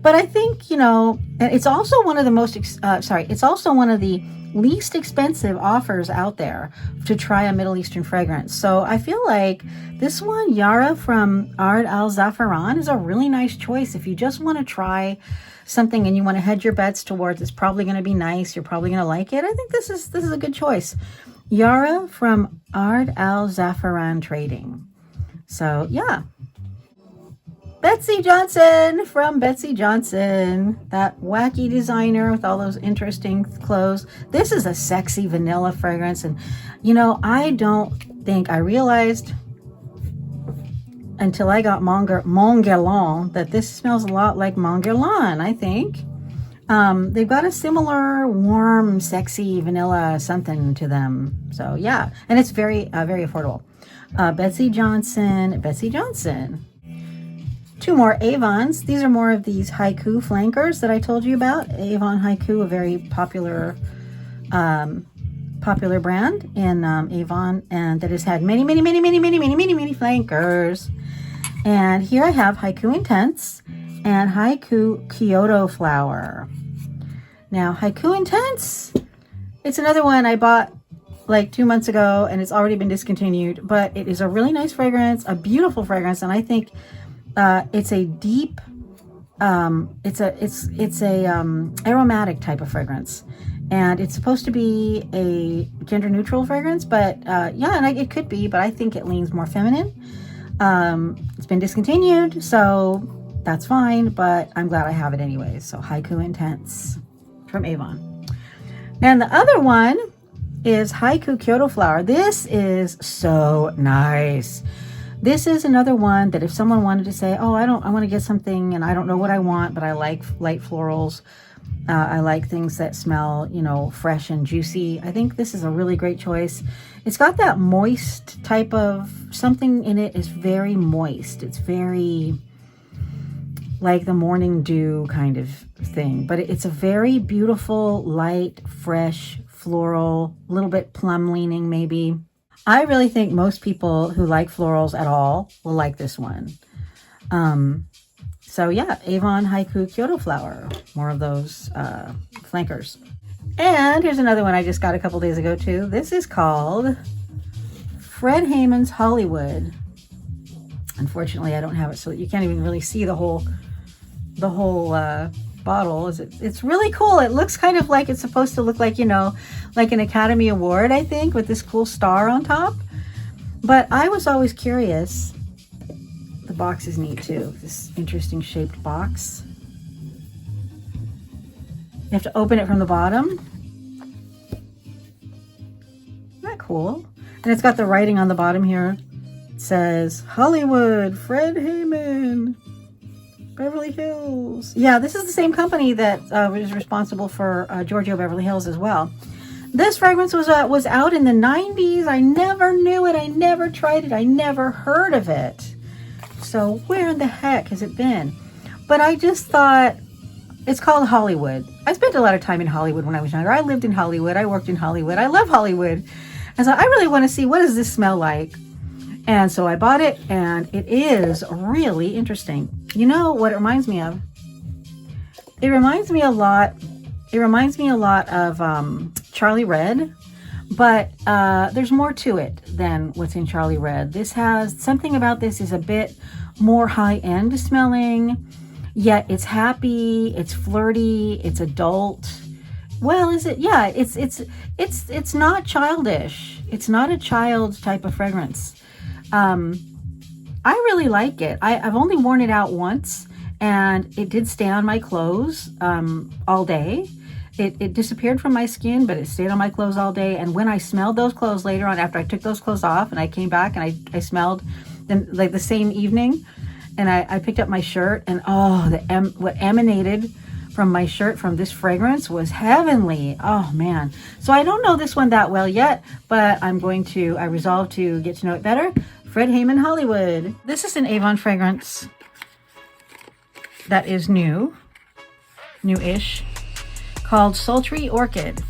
But I think, you know, it's also one of the most, it's also one of the least expensive offers out there to try a Middle Eastern fragrance. So I feel like this one, Yara from Ard Al Zaafaran, is a really nice choice if you just want to try something and you want to hedge your bets towards it's probably going to be nice, you're probably going to like it. I think this is a good choice. Yara from Ard Al Zaafaran Trading. So yeah. Betsy Johnson from Betsy Johnson, that wacky designer with all those interesting clothes. This is a sexy vanilla fragrance, and you know, I don't think I realized until I got Mon Guerlain that this smells a lot like Mon Guerlain, I think. They've got a similar warm, sexy vanilla something to them. So yeah, and it's very, very affordable. Betsy Johnson, Betsy Johnson. Two more Avons. These are more of these haiku flankers that I told you about. Avon Haiku, a very popular brand in Avon, and that has had many flankers. And here I have Haiku Intense and Haiku Kyoto Flower. Now, Haiku Intense, it's another one I bought like 2 months ago, and it's already been discontinued, but it is a really nice fragrance, a beautiful fragrance, and I think it's a deep, it's a aromatic type of fragrance, and it's supposed to be a gender neutral fragrance, but yeah, and it could be, but I think it leans more feminine. It's been discontinued, so that's fine, but I'm glad I have it anyways. So Haiku Intense from Avon. And the other one is Haiku Kyoto Flower. This is so nice. This is another one that if someone wanted to say, oh, I want to get something and I don't know what I want, but I like light florals. I like things that smell, you know, fresh and juicy. I think this is a really great choice. It's got that moist type of something in it. Is very moist. It's very like the morning dew kind of thing, but it's a very beautiful, light, fresh, floral, a little bit plum leaning maybe. I really think most people who like florals at all will like this one. So yeah, Avon Haiku Kyoto Flower, more of those flankers. And here's another one I just got a couple days ago too. This is called Fred Hayman's Hollywood. Unfortunately, I don't have it so that you can't even really see the whole bottle. It's really cool. It looks kind of like it's supposed to look like, you know, like an Academy Award, I think, with this cool star on top. But I was always curious. The box is neat too. This interesting shaped box. You have to open it from the bottom. Isn't that cool? And it's got the writing on the bottom here. It says Hollywood, Fred Hayman, Beverly Hills. Yeah, this is the same company that was responsible for Giorgio Beverly Hills as well. This fragrance was out in the 90s. I never knew it. I never tried it. I never heard of it. So where in the heck has it been? But I just thought, it's called Hollywood. I spent a lot of time in Hollywood when I was younger. I lived in Hollywood. I worked in Hollywood. I love Hollywood. And so I really want to see, what does this smell like? And so I bought it, and it is really interesting. You know what it reminds me of? It reminds me a lot of Charlie Red, but there's more to it than what's in Charlie Red. This has something about this is a bit more high-end smelling, yet it's happy, it's flirty, it's adult. Well, is it? Yeah, it's not childish. It's not a child type of fragrance. I really like it. I've only worn it out once, and it did stay on my clothes all day. It disappeared from my skin, but it stayed on my clothes all day. And when I smelled those clothes later on, after I took those clothes off and I came back and I smelled them like the same evening, and I picked up my shirt, and oh, what emanated from my shirt from this fragrance was heavenly. Oh man. So I don't know this one that well yet, but I resolved to get to know it better. Fred Hayman Hollywood. This is an Avon fragrance that is new-ish, called Sultry Orchid.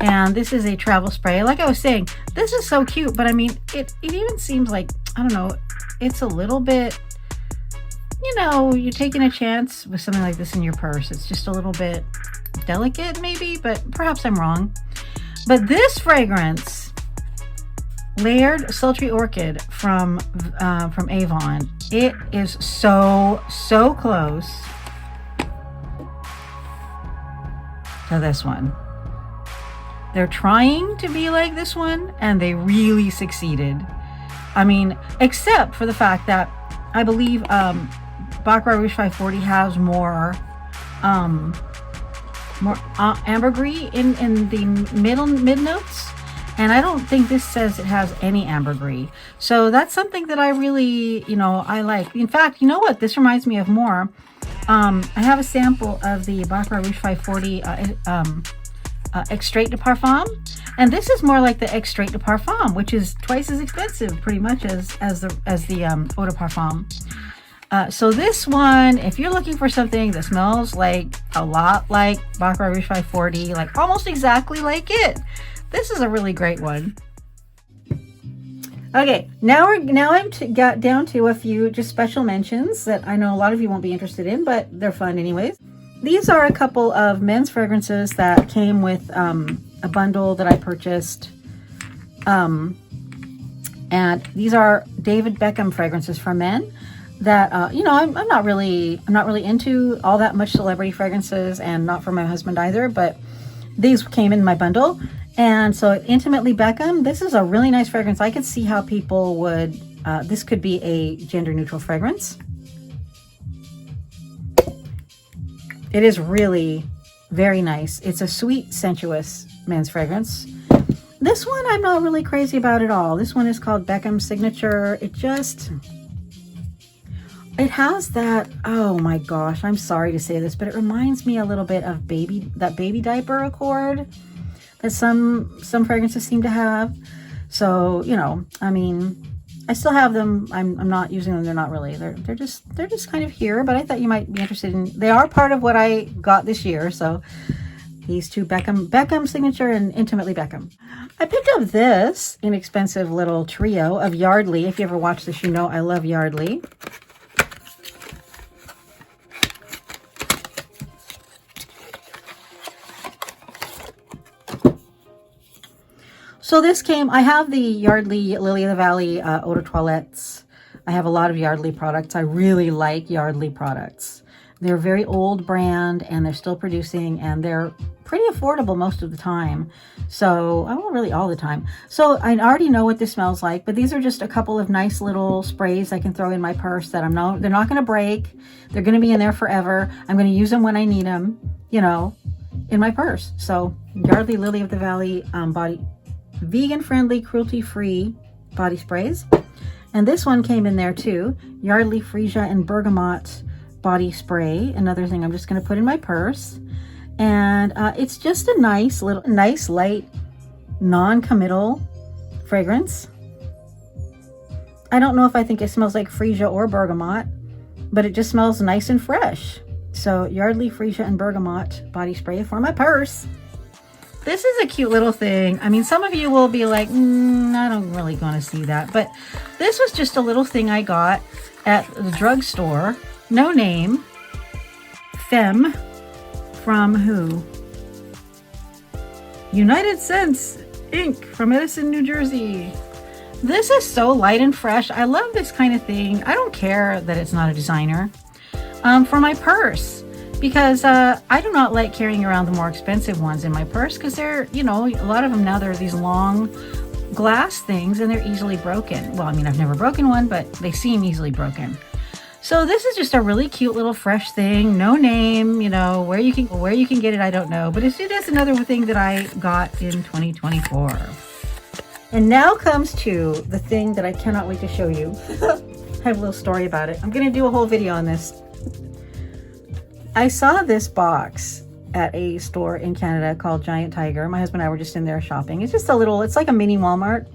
And this is a travel spray. Like I was saying, this is so cute, but I mean, it even seems like, I don't know, it's a little bit, you know, you're taking a chance with something like this in your purse. It's just a little bit delicate maybe, but perhaps I'm wrong. But this fragrance, Layered Sultry Orchid from Avon, it is so close to this one. They're trying to be like this one, and they really succeeded. I mean, except for the fact that I believe Baccarat Rouge 540 has more ambergris in the mid notes, and I don't think this says it has any ambergris. So that's something that I really, you know, I like. In fact, you know what? This reminds me of more. I have a sample of the Baccarat Rouge 540 Extrait de Parfum, and this is more like the Extrait de Parfum, which is twice as expensive pretty much as the Eau de Parfum. So this one, if you're looking for something that smells like a lot like Baccarat Rouge 540, like almost exactly like it, this is a really great one. Okay, now I'm got down to a few just special mentions that I know a lot of you won't be interested in, but they're fun anyways. These are a couple of men's fragrances that came with a bundle that I purchased. And these are David Beckham fragrances for men that, you know, I'm not really into all that much celebrity fragrances, and not for my husband either, but these came in my bundle. And so Intimately Beckham, this is a really nice fragrance. I could see how people would, this could be a gender neutral fragrance. It is really very nice. It's a sweet, sensuous men's fragrance. This one I'm not really crazy about at all. This one is called Beckham Signature. It has that, oh my gosh, I'm sorry to say this, but it reminds me a little bit of that baby diaper accord that some fragrances seem to have. So, you know, I mean, I still have them. I'm not using them. They're not really. They're just kind of here. But I thought you might be interested in. They are part of what I got this year. So these two, Beckham Signature and Intimately Beckham. I picked up this inexpensive little trio of Yardley. If you ever watch this, you know I love Yardley. So this came, I have the Yardley Lily of the Valley Eau de Toilettes. I have a lot of Yardley products. I really like Yardley products. They're a very old brand, and they're still producing, and they're pretty affordable most of the time. So, well, really all the time. So I already know what this smells like, but these are just a couple of nice little sprays I can throw in my purse that they're not going to break. They're going to be in there forever. I'm going to use them when I need them, you know, in my purse. So Yardley Lily of the Valley vegan-friendly, cruelty-free body sprays. And this one came in there too. Yardley Freesia and Bergamot body spray. Another thing I'm just going to put in my purse. And it's just a nice, light, non-committal fragrance. I don't know if I think it smells like Freesia or Bergamot, but it just smells nice and fresh. So Yardley Freesia and Bergamot body spray for my purse. This is a cute little thing. I mean, some of you will be like, I don't really want to see that. But this was just a little thing I got at the drugstore. No name. Femme. From who? United Scents Inc. from Edison, New Jersey. This is so light and fresh. I love this kind of thing. I don't care that it's not a designer. For my purse. Because I do not like carrying around the more expensive ones in my purse, because they're, you know, a lot of them now, they're these long glass things and they're easily broken. Well, I mean, I've never broken one, but they seem easily broken. So this is just a really cute little fresh thing. No name, you know, where you can get it, I don't know. But it is another thing that I got in 2024. And now comes to the thing that I cannot wait to show you. I have a little story about it. I'm going to do a whole video on this. I saw this box at a store in Canada called Giant Tiger. My husband and I were just in there shopping. It's just a little, it's like a mini Walmart.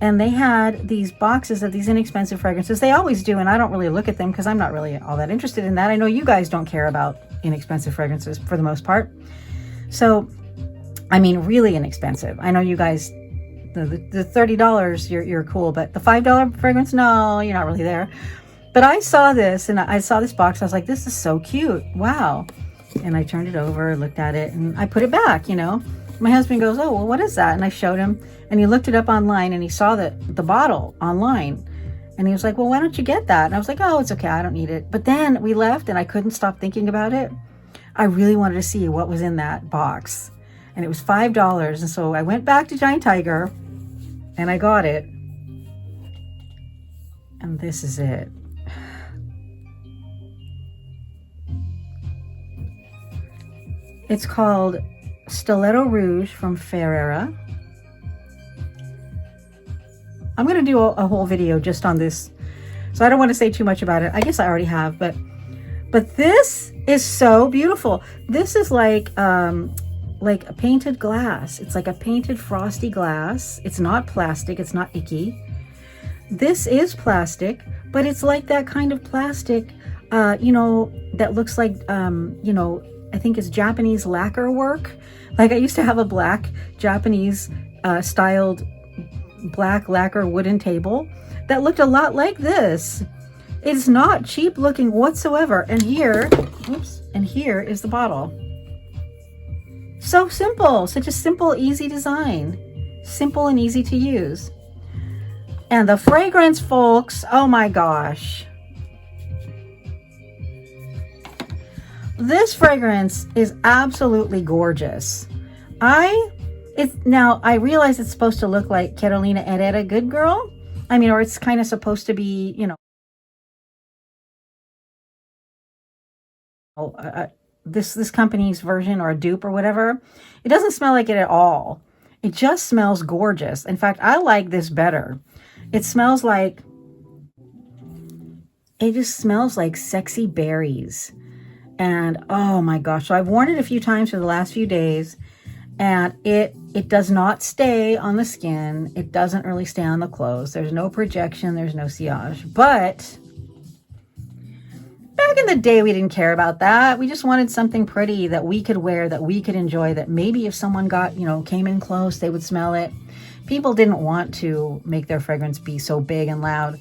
and they had these boxes of these inexpensive fragrances. They always do, and I don't really look at them because I'm not really all that interested in that. I know you guys don't care about inexpensive fragrances for the most part. So, I mean, really inexpensive. I know you guys, the $30, you're cool, but the $5 fragrance, no, you're not really there. But I saw this, and I saw this box. I was like, this is so cute. Wow. And I turned it over, looked at it, and I put it back, you know. My husband goes, oh, well, what is that? And I showed him, and he looked it up online, and he saw the bottle online. And he was like, well, why don't you get that? And I was like, oh, it's okay. I don't need it. But then we left, and I couldn't stop thinking about it. I really wanted to see what was in that box. And it was $5. And so I went back to Giant Tiger, and I got it. And this is it. It's called Stiletto Rouge from Ferrera. I'm going to do a whole video just on this, so I don't want to say too much about it. I guess I already have, but this is so beautiful. This is like a painted glass. It's like a painted frosty glass. It's not plastic. It's not icky. This is plastic, but it's like that kind of plastic, you know, that looks like, you know, I think it's Japanese lacquer work. Like I used to have a black Japanese styled black lacquer wooden table that looked a lot like this. It's not cheap looking whatsoever. And here, oops, and here is the bottle. So simple, such a simple, easy design. Simple and easy to use. And the fragrance, folks, oh my gosh. This fragrance is absolutely gorgeous. Now I realize it's supposed to look like Carolina Herrera Good Girl. I mean, or it's kind of supposed to be, you know, this company's version or a dupe or whatever. It doesn't smell like it at all. It just smells gorgeous. In fact, I like this better. It smells like, it just smells like sexy berries. And oh my gosh, so I've worn it a few times for the last few days, and it does not stay on the skin. It doesn't really stay on the clothes. There's no projection, there's no sillage. But back in the day, we didn't care about that. We just wanted something pretty that we could wear, that we could enjoy, that maybe if someone got, you know, came in close, they would smell it. People didn't want to make their fragrance be so big and loud.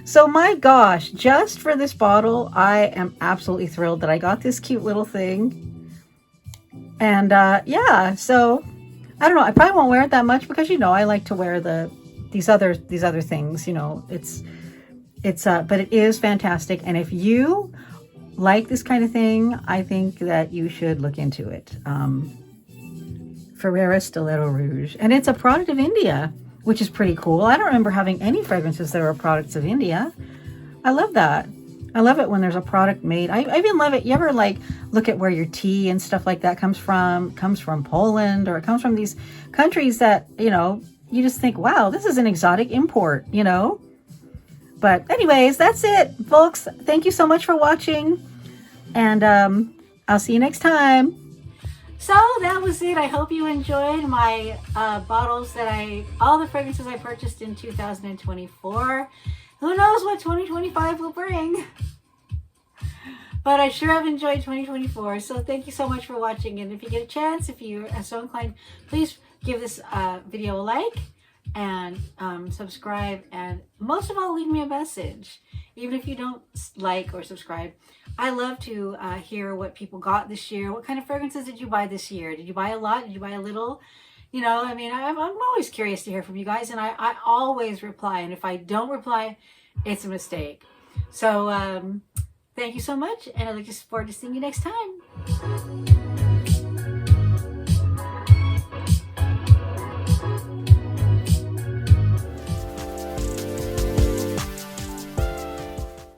So my gosh, just for this bottle, I am absolutely thrilled that I got this cute little thing. And yeah, so I don't know, I probably won't wear it that much because, you know, I like to wear these other things, you know. But it is fantastic. And if you like this kind of thing, I think that you should look into it. Ferrera Stiletto Rouge. And it's a product of India, which is pretty cool. I don't remember having any fragrances that were products of India. I love that. I love it when there's a product made. I even love it. You ever like look at where your tea and stuff like that comes from? It comes from Poland, or it comes from these countries that, you know, you just think, wow, this is an exotic import, you know? But anyways, that's it, folks. Thank you so much for watching. And I'll see you next time. So that was it. I hope you enjoyed my bottles that all the fragrances I purchased in 2024. Who knows what 2025 will bring? But I sure have enjoyed 2024. So thank you so much for watching. And if you get a chance, if you are so inclined, please give this video a like and subscribe. And most of all, leave me a message. Even if you don't like or subscribe. I love to hear what people got this year. What kind of fragrances did you buy this year? Did you buy a lot? Did you buy a little? You know, I mean, I'm always curious to hear from you guys, and I always reply. And if I don't reply, it's a mistake. So thank you so much, and I look forward to seeing you next time.